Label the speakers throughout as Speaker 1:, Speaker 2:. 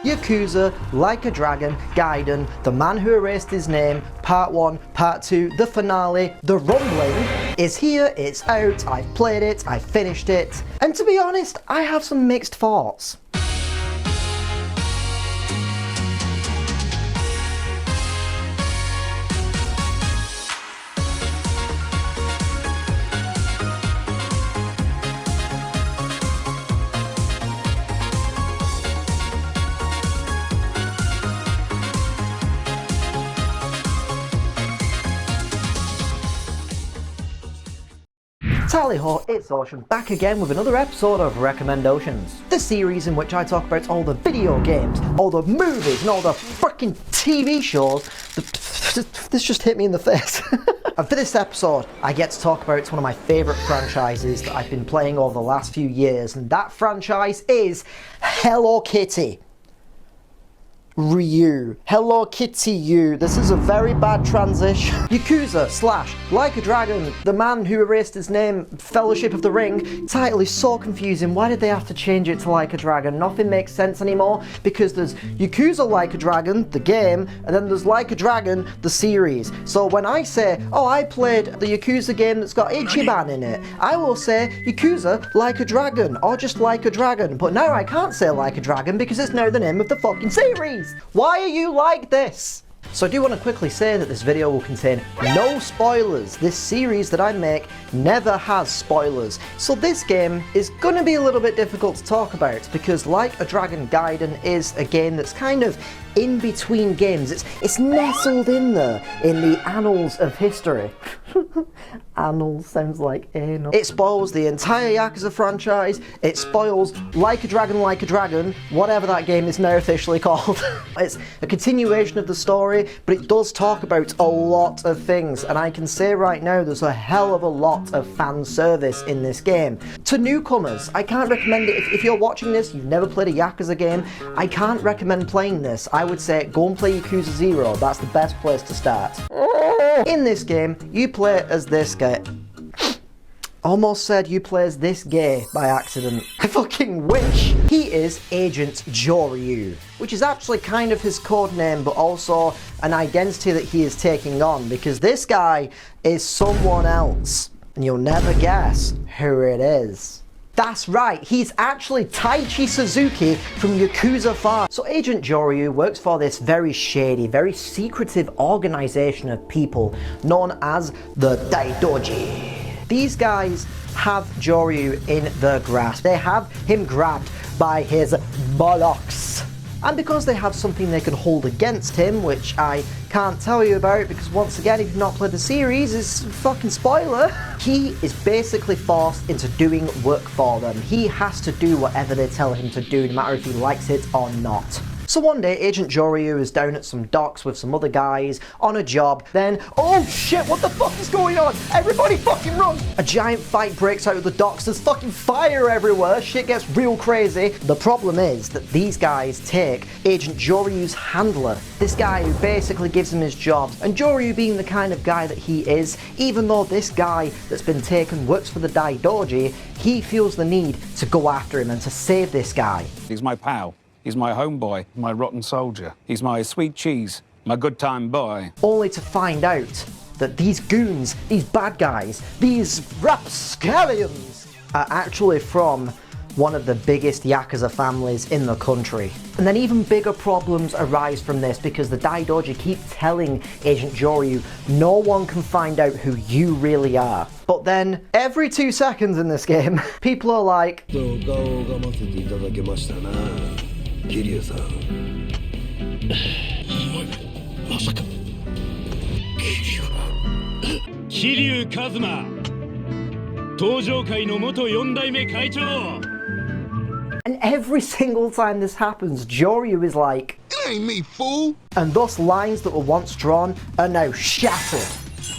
Speaker 1: Yakuza, Like a Dragon, Gaiden, The Man Who Erased His Name, Part 1, Part 2, the finale, The Rumbling is here, it's out, I've played it, I've finished it, and to be honest, I have some mixed thoughts. Tally-ho, ItsOcean back again with another episode of Recommendoceans, the series in which I talk about all the video games, all the movies and all the freaking TV shows. This just hit me in the face. And for this episode, I get to talk about one of my favourite franchises that I've been playing over the last few years, and that franchise is Hello Kitty. Ryu. Hello Kitty U. This is a very bad transition. Yakuza / Like a Dragon, The Man Who Erased His Name, Fellowship of the Ring. Title is so confusing. Why did they have to change it to Like a Dragon? Nothing makes sense anymore because there's Yakuza Like a Dragon, the game, and then there's Like a Dragon, the series. So when I say, oh, I played the Yakuza game that's got Ichiban in it, I will say Yakuza Like a Dragon, or just Like a Dragon. But now I can't say Like a Dragon because it's now the name of the fucking series. Why are you like this? So I do want to quickly say that this video will contain no spoilers. This series that I make never has spoilers. So this game is going to be a little bit difficult to talk about because Like a Dragon Gaiden is a game that's kind of in between games. It's nestled in there in the annals of history. Annals sounds like anal. It spoils the entire Yakuza franchise. It spoils Like a Dragon, whatever that game is now officially called. It's a continuation of the story, but it does talk about a lot of things, and I can say right now there's a hell of a lot of fan service in this game. To newcomers, I can't recommend it. If you're watching this, you've never played a Yakuza game, I can't recommend playing this. I would say go and play Yakuza 0. That's the best place to start. In this game, you play as this guy. Almost said you play as this gay by accident. I fucking wish. He is Agent Joryu, which is actually kind of his code name, but also an identity that he is taking on, because this guy is someone else, and you'll never guess who it is. That's right, he's actually Taichi Suzuki from Yakuza 5. So Agent Joryu works for this very shady, very secretive organization of people known as the Daidoji. These guys have Joryu in their grasp. They have him grabbed by his bollocks. And because they have something they can hold against him, which I can't tell you about because once again, if you've not played the series, it's a fucking spoiler. He is basically forced into doing work for them. He has to do whatever they tell him to do, no matter if he likes it or not. So one day, Agent Joryu is down at some docks with some other guys on a job. Then, oh shit, what the fuck is going on? Everybody fucking run! A giant fight breaks out of the docks. There's fucking fire everywhere. Shit gets real crazy. The problem is that these guys take Agent Joryu's handler. This guy who basically gives him his job. And Joryu, being the kind of guy that he is, even though this guy that's been taken works for the Daidoji, he feels the need to go after him and to save this guy.
Speaker 2: He's my pal. He's my homeboy, my rotten soldier. He's my sweet cheese, my good time boy.
Speaker 1: Only to find out that these goons, these bad guys, these rapscallions are actually from one of the biggest Yakuza families in the country. And then even bigger problems arise from this because the Daidoji keep telling Agent Joryu, no one can find out who you really are. But then, every 2 seconds in this game, people are like,
Speaker 3: Kiryu-san.
Speaker 4: Kiryu Kazuma. 登場界の元4代目会長.
Speaker 1: And every single time this happens, Joryu is like,
Speaker 3: It ain't me, fool!
Speaker 1: And thus lines that were once drawn are now shattered,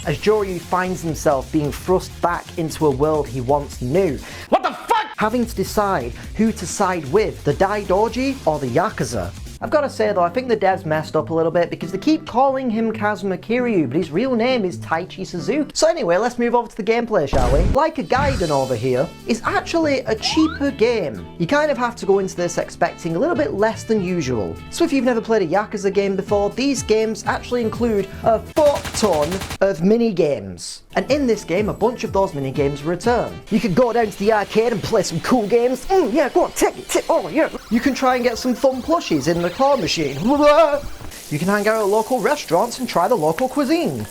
Speaker 1: as Joryu finds himself being thrust back into a world he once knew. What the fuck? Having to decide who to side with, the Daidoji or the Yakuza. I've got to say though, I think the devs messed up a little bit because they keep calling him Kazuma Kiryu, but his real name is Taichi Suzuki. So anyway, let's move over to the gameplay, shall we? Like a Gaiden over here is actually a cheaper game. You kind of have to go into this expecting a little bit less than usual. So if you've never played a Yakuza game before, these games actually include a fuck ton of mini games. And in this game, a bunch of those mini games return. You can go down to the arcade and play some cool games. Yeah, go on, take it, oh yeah. You can try and get some fun plushies in the claw machine. You can hang out at local restaurants and try the local cuisine.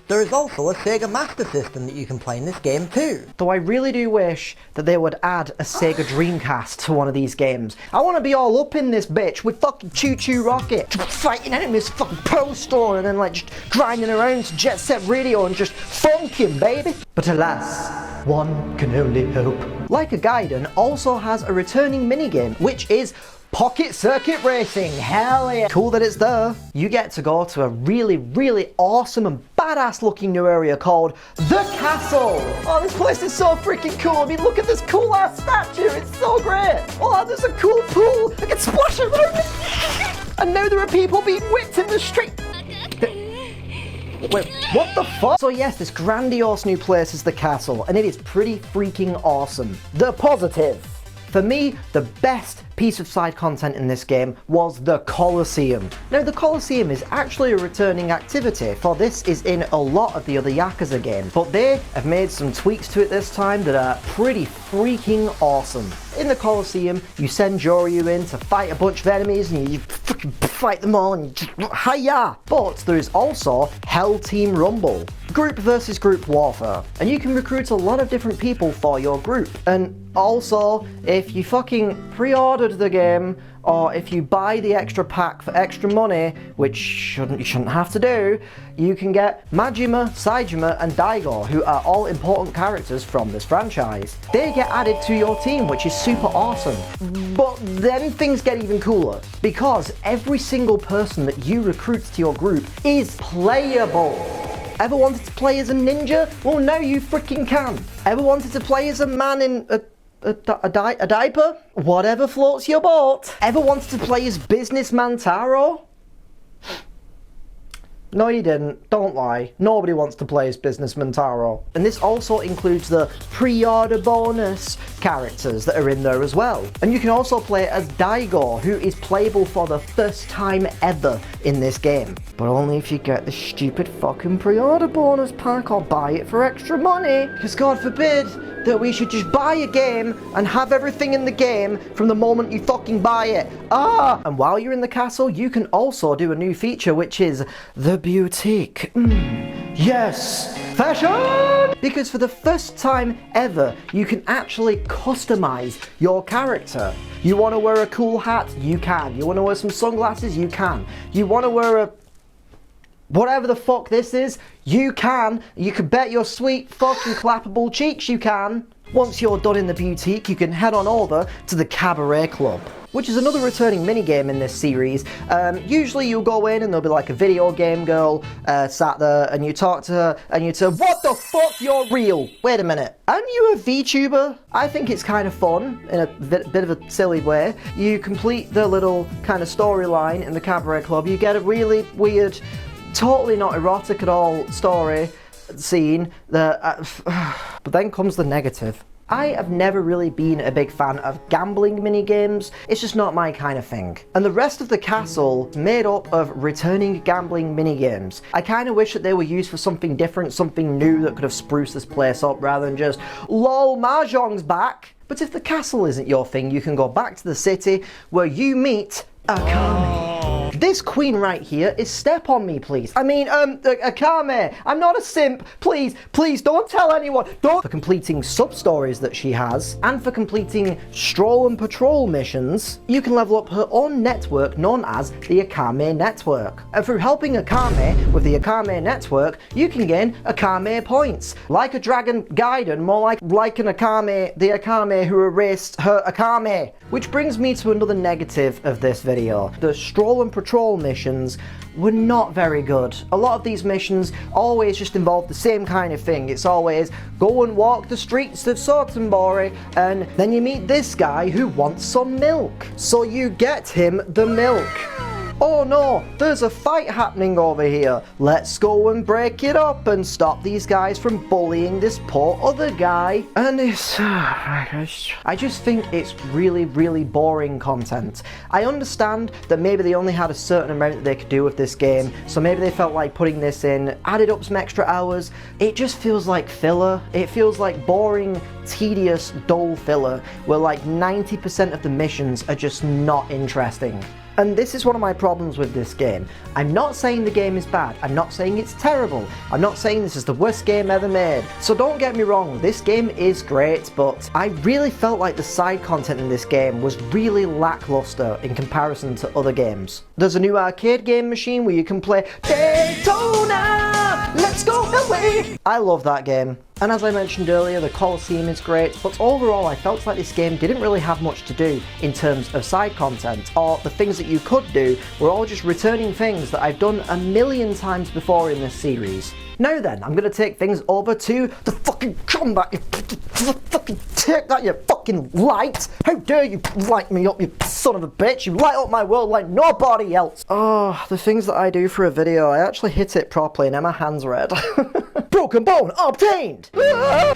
Speaker 1: There is also a Sega Master System that you can play in this game too. Though I really do wish that they would add a Sega Dreamcast to one of these games. I want to be all up in this bitch with fucking Choo Choo Rocket, just fighting enemies fucking Pro Store and then like just grinding around to Jet Set Radio and just funking, baby. But alas, one can only hope. Like a Gaiden also has a returning minigame, which is Pocket Circuit Racing. Hell yeah. Cool that it's there. You get to go to a really, really awesome and badass looking new area called The Castle. Oh, this place is so freaking cool. I mean, look at this cool ass statue. It's so great. Oh, there's a cool pool. I can splash around it. And now there are people being whipped in the street. Wait, what the fuck? So yes, this grandiose new place is The Castle, and it is pretty freaking awesome. The positive. For me, the best piece of side content in this game was the Colosseum. Now, the Colosseum is actually a returning activity, for this is in a lot of the other Yakuza games, but they have made some tweaks to it this time that are pretty freaking awesome. In the Colosseum, you send Joryu in to fight a bunch of enemies and you fucking fight them all and you just hiya! But there is also Hell Team Rumble, group versus group warfare, and you can recruit a lot of different people for your group. And also, if you fucking pre-ordered the game, or if you buy the extra pack for extra money, which you shouldn't have to do, you can get Majima, Saejima, and Daigo, who are all important characters from this franchise. They get added to your team, which is super awesome. But then things get even cooler, because every single person that you recruit to your group is playable. Ever wanted to play as a ninja? Well, now you freaking can. Ever wanted to play as a man in a diaper? Whatever floats your boat. Ever wanted to play as Businessman Taro? No, you didn't. Don't lie. Nobody wants to play as Businessman Taro. And this also includes the pre-order bonus characters that are in there as well. And you can also play as Daigo, who is playable for the first time ever in this game. But only if you get the stupid fucking pre-order bonus pack or buy it for extra money. Because God forbid that we should just buy a game and have everything in the game from the moment you fucking buy it. And while you're in the castle, you can also do a new feature, which is the boutique. Yes, fashion! Because for the first time ever, you can actually customize your character. You want to wear a cool hat? You can. You want to wear some sunglasses? You can. You want to wear a whatever the fuck this is, you can. You can bet your sweet fucking clappable cheeks you can. Once you're done in the boutique, you can head on over to the Cabaret Club, which is another returning minigame in this series. Usually you'll go in and there'll be like a video game girl sat there and you talk to her and you say, what the fuck, you're real? Wait a minute, aren't you a VTuber? I think it's kind of fun in a bit of a silly way. You complete the little kind of storyline in the Cabaret Club, you get a really weird, totally not erotic at all story scene that but then comes the negative. I have never really been a big fan of gambling minigames. It's just not my kind of thing. And the rest of the castle is made up of returning gambling minigames. I kind of wish that they were used for something different, something new that could have spruced this place up rather than just lol, mahjong's back. But if the castle isn't your thing, you can go back to the city where you meet Akame. This queen right here is step on me, please. I mean, Akame, I'm not a simp. Please, please don't tell anyone. Don't. For completing sub-stories that she has, and for completing stroll and patrol missions, you can level up her own network known as the Akame Network. And through helping Akame with the Akame Network, you can gain Akame points. Like a Dragon Gaiden, more like an Akame, the Akame who erased her Akame. Which brings me to another negative of this video. The stroll and patrol scroll missions were not very good. A lot of these missions always just involve the same kind of thing. It's always go and walk the streets of Sotenbori and then you meet this guy who wants some milk. So you get him the milk. Oh no, there's a fight happening over here. Let's go and break it up and stop these guys from bullying this poor other guy. And it's... I just think it's really, really boring content. I understand that maybe they only had a certain amount that they could do with this game, so maybe they felt like putting this in, added up some extra hours. It just feels like filler. It feels like boring, tedious, dull filler, where like 90% of the missions are just not interesting. And this is one of my problems with this game. I'm not saying the game is bad, I'm not saying it's terrible, I'm not saying this is the worst game ever made. So don't get me wrong, this game is great, but I really felt like the side content in this game was really lackluster in comparison to other games. There's a new arcade game machine where you can play Daytona! Let's go away! I love that game. And as I mentioned earlier, the Coliseum is great, but overall I felt like this game didn't really have much to do in terms of side content, or the things that you could do were all just returning things that I've done a million times before in this series. Now then, I'm gonna take things over to the fucking combat. You fucking take that, you fucking light! How dare you light me up, you son of a bitch! You light up my world like nobody else! Oh, the things that I do for a video, I actually hit it properly and now my hand's red. Broken bone obtained!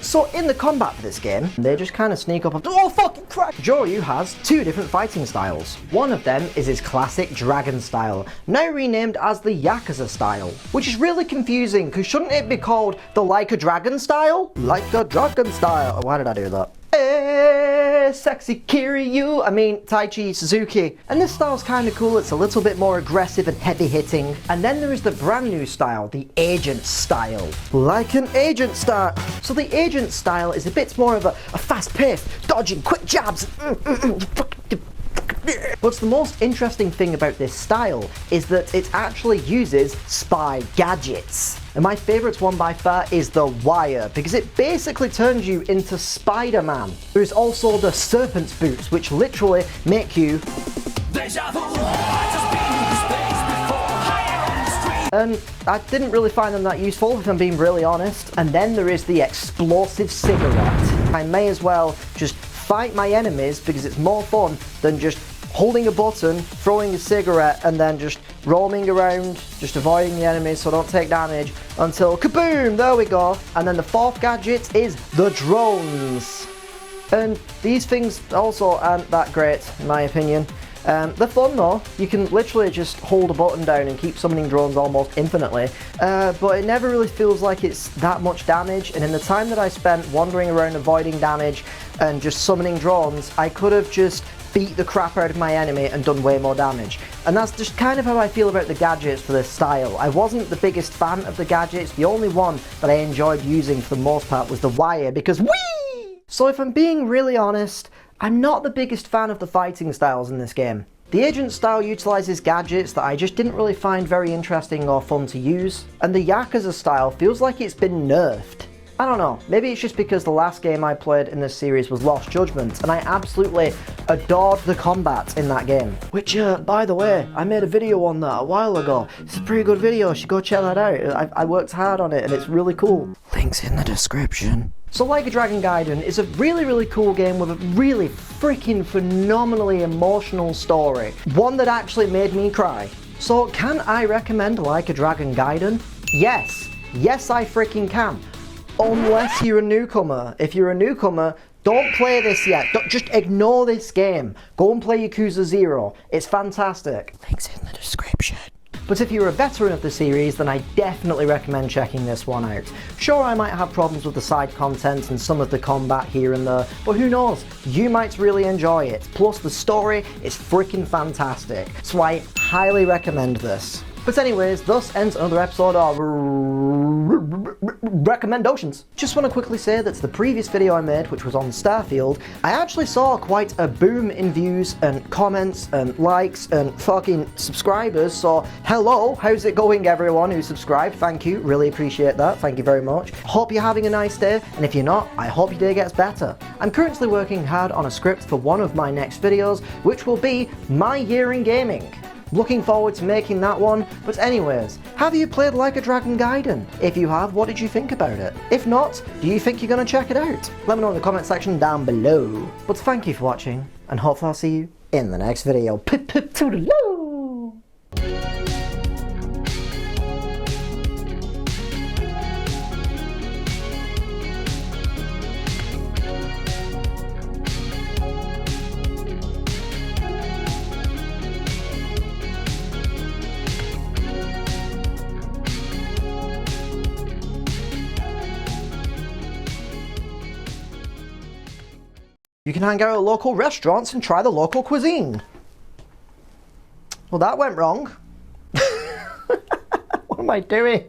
Speaker 1: So in the combat for this game, they just kind of sneak up. Oh fucking crap! Joryu has two different fighting styles. One of them is his classic dragon style, now renamed as the yakuza style, which is really confusing because shouldn't it be called the like a dragon style? Like a dragon style. Why did I do that? Hey, sexy Kiryu, I mean Taichi Suzuki. And this style's kind of cool, it's a little bit more aggressive and heavy hitting. And then there is the brand new style, the agent style. Like an agent style. So the agent style is a bit more of a fast pace, dodging, quick jabs. But the most interesting thing about this style is that it actually uses spy gadgets. And my favourite one by far is the wire, because it basically turns you into Spider-Man. There's also the serpent's boots, which literally make you... And I didn't really find them that useful, if I'm being really honest. And then there is the explosive cigarette. I may as well just fight my enemies because it's more fun than just holding a button, throwing a cigarette, and then just roaming around, just avoiding the enemies so I don't take damage until kaboom, there we go. And then the fourth gadget is the drones. And these things also aren't that great, in my opinion. They're fun though, you can literally just hold a button down and keep summoning drones almost infinitely, but it never really feels like it's that much damage, and in the time that I spent wandering around avoiding damage and just summoning drones, I could have just beat the crap out of my enemy and done way more damage. And that's just kind of how I feel about the gadgets for this style. I wasn't the biggest fan of the gadgets, the only one that I enjoyed using for the most part was the wire, because whee! So if I'm being really honest, I'm not the biggest fan of the fighting styles in this game. The agent style utilises gadgets that I just didn't really find very interesting or fun to use, and the Yakuza style feels like it's been nerfed. I don't know, maybe it's just because the last game I played in this series was Lost Judgment, and I absolutely adored the combat in that game. Which, by the way, I made a video on that a while ago. It's a pretty good video, you should go check that out. I worked hard on it and it's really cool. Links in the description. So Like a Dragon Gaiden is a really, really cool game with a really freaking phenomenally emotional story. One that actually made me cry. So can I recommend Like a Dragon Gaiden? Yes. Yes, I freaking can. Unless you're a newcomer. If you're a newcomer, don't play this yet. Just ignore this game. Go and play Yakuza 0. It's fantastic. Links in the description. But if you're a veteran of the series, then I definitely recommend checking this one out. Sure, I might have problems with the side content and some of the combat here and there, but who knows, you might really enjoy it. Plus the story is freaking fantastic, so I highly recommend this. But anyways, thus ends another episode of Recommendoceans. Just want to quickly say that the previous video I made, which was on Starfield, I actually saw quite a boom in views and comments and likes and fucking subscribers, so hello, how's it going everyone who subscribed? Thank you, really appreciate that, thank you very much. Hope you're having a nice day, and if you're not, I hope your day gets better. I'm currently working hard on a script for one of my next videos, which will be my year in gaming. Looking forward to making that one. But anyways, have you played Like a Dragon Gaiden? If you have, what did you think about it? If not, do you think you're going to check it out? Let me know in the comment section down below. But thank you for watching, and hopefully I'll see you in the next video. Pip pip toodaloo! You can hang out at local restaurants and try the local cuisine. Well, that went wrong. What am I doing?